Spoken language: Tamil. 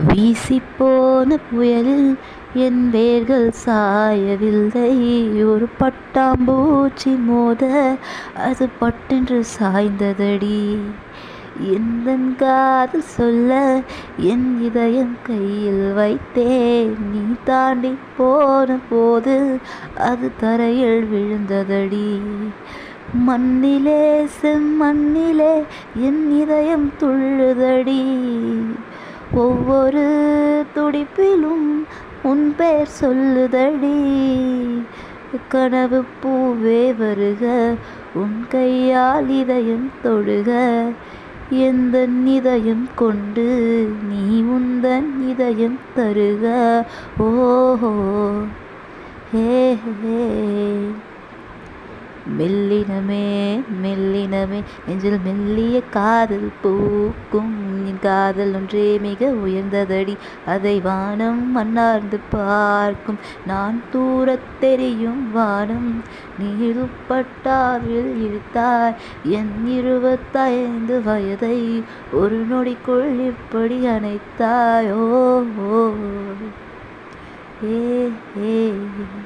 வீசிப்போன புயலில் என் வேர்கள் சாயவில்லை. ஒரு பட்டாம்பூச்சி மோத அது பட்டென்று சாய்ந்ததடி. எந்தன் காதல் சொல்ல என் இதயம் கையில் வைத்தேன். நீ தாண்டி போன போது அது தரையில் விழுந்ததடி. மண்ணிலே செம்மண்ணிலே என் இதயம் துள்ளுதடி. ஒவ்வொரு துடிப்பிலும் உன் பெயர் சொல்லுதடி. கனவு பூவே வருக, உன் கையால் இதயம் தொடுக. எந்தன் இதயம் கொண்டு நீ உந்தன் இதயம் தருக. ஓஹோ ஹே ஹே. மெல்லினமே மெல்லினமே நெஞ்சில் மெல்லிய காதல் பூக்கும். என் காதல் ஒன்றே மிக உயர்ந்ததடி. அதை வானம் மண்ணார்ந்து பார்க்கும். நான் தூரத் தெரியும் வானம். நீ துப்பட்டாவில் இழுத்தாய் என் 25 வயதை. ஒரு நொடிக்குள் இப்படி அணைத்தாய். ஓ ஏ ஏ